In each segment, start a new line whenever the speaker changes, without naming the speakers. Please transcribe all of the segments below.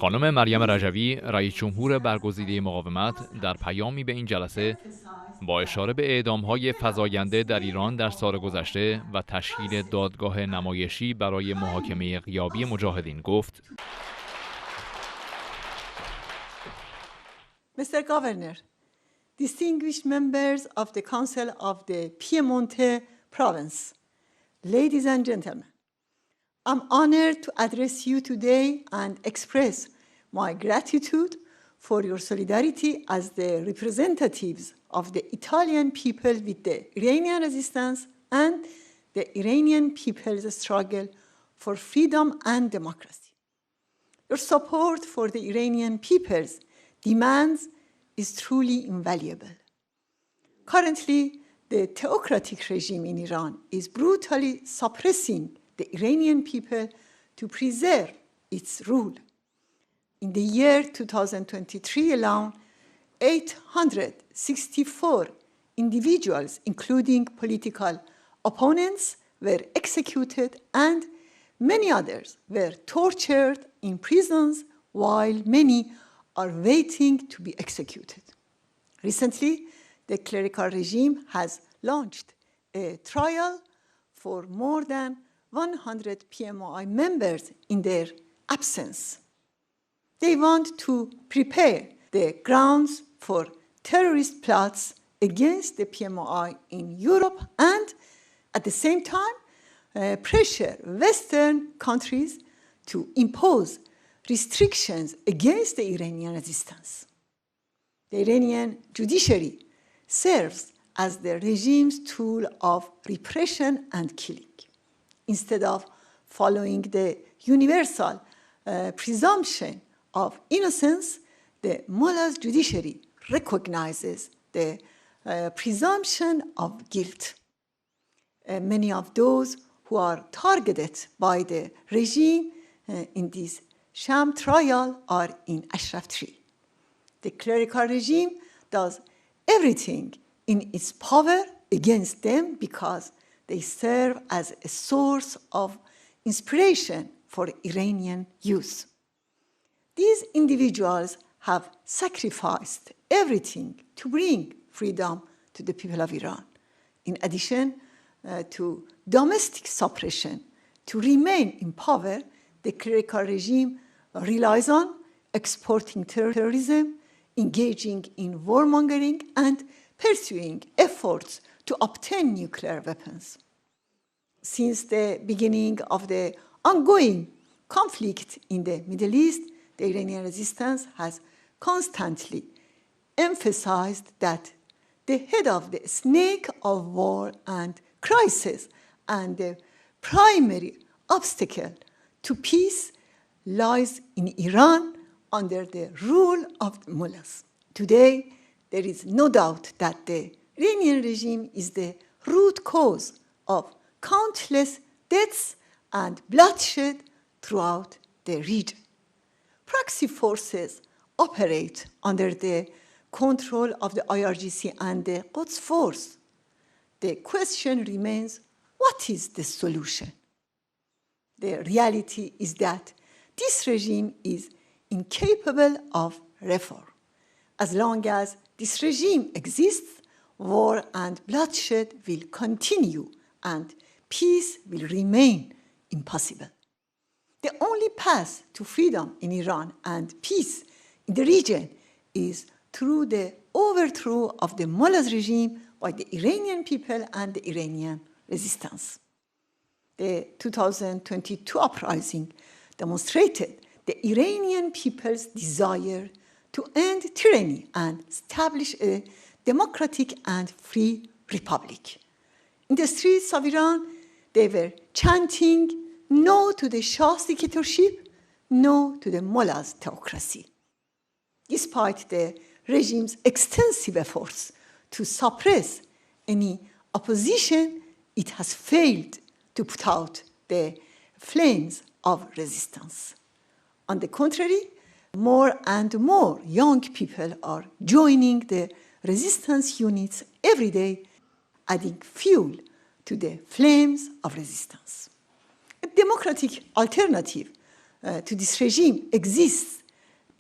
خانم مریم رجوی، رئیس جمهور برگزیده مقاومت، در پیامی به این جلسه با اشاره به اعدام‌های فزاینده در ایران در سال گذشته و تشکیل دادگاه نمایشی برای محاکمه غیابی مجاهدین گفت:
Mr. Governor, distinguished members of the Council of the Piemonte Province, ladies and gentlemen, I'm honored to address you today and express my gratitude for your solidarity as the representatives of the Italian people with the Iranian resistance and the Iranian people's struggle for freedom and democracy. Your support for the Iranian people's demands is truly invaluable. Currently, the theocratic regime in Iran is brutally suppressing the Iranian people to preserve its rule. In the year 2023 alone, 864 individuals, including political opponents, were executed and many others were tortured in prisons while many are waiting to be executed. Recently, the clerical regime has launched a trial for more than 100 PMI members in their absence. They want to prepare the grounds for terrorist plots against the PMI in Europe and, at the same time, pressure Western countries to impose restrictions against the Iranian resistance. The Iranian judiciary serves as the regime's tool of repression and killing. Instead of following the universal presumption of innocence, the mullah's judiciary recognizes the presumption of guilt. Many of those who are targeted by the regime in this sham trial are in Ashraf Tree. The clerical regime does everything in its power against them because they serve as a source of inspiration for Iranian youth. These individuals have sacrificed everything to bring freedom to the people of Iran. In addition to domestic suppression, to remain in power, the clerical regime relies on exporting terrorism, engaging in warmongering, and pursuing efforts to obtain nuclear weapons. Since the beginning of the ongoing conflict in the Middle East, the Iranian resistance has constantly emphasized that the head of the snake of war and crisis and the primary obstacle to peace lies in Iran under the rule of the mullahs. Today, there is no doubt that the Iranian regime is the root cause of countless deaths and bloodshed throughout the region. Proxy forces operate under the control of the IRGC and the Quds Force. The question remains, what is the solution? The reality is that this regime is incapable of reform. As long as this regime exists, war and bloodshed will continue and peace will remain impossible. The only path to freedom in Iran and peace in the region is through the overthrow of the mullahs regime by the Iranian people and the Iranian resistance. The 2022 uprising demonstrated the Iranian people's desire to end tyranny and establish a democratic and free republic. In the streets of Iran, they were chanting, "No to the Shah's dictatorship, no to the mullah's theocracy." Despite the regime's extensive efforts to suppress any opposition, it has failed to put out the flames of resistance. On the contrary, more and more young people are joining the resistance units every day, adding fuel to the flames of resistance. A democratic alternative to this regime exists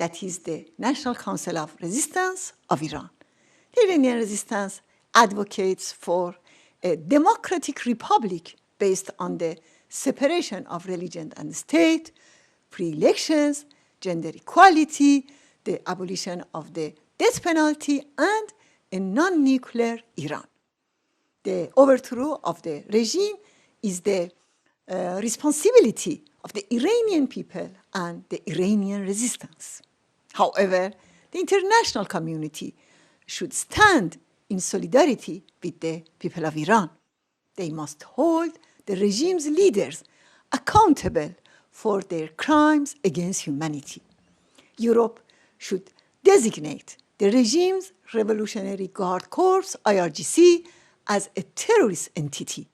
that is the National Council of Resistance of Iran. The Iranian resistance advocates for a democratic republic based on the separation of religion and state, free elections, gender equality, the abolition of the death penalty, and a non-nuclear Iran. The overthrow of the regime is the responsibility of the Iranian people and the Iranian resistance. However, the international community should stand in solidarity with the people of Iran. They must hold the regime's leaders accountable for their crimes against humanity. Europe should designate the regime's Revolutionary Guard Corps, IRGC, as a terrorist entity.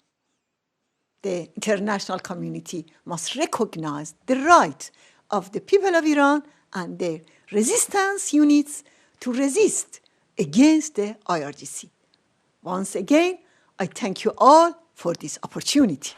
The international community must recognize the right of the people of Iran and their resistance units to resist against the IRGC. Once again, I thank you all for this opportunity.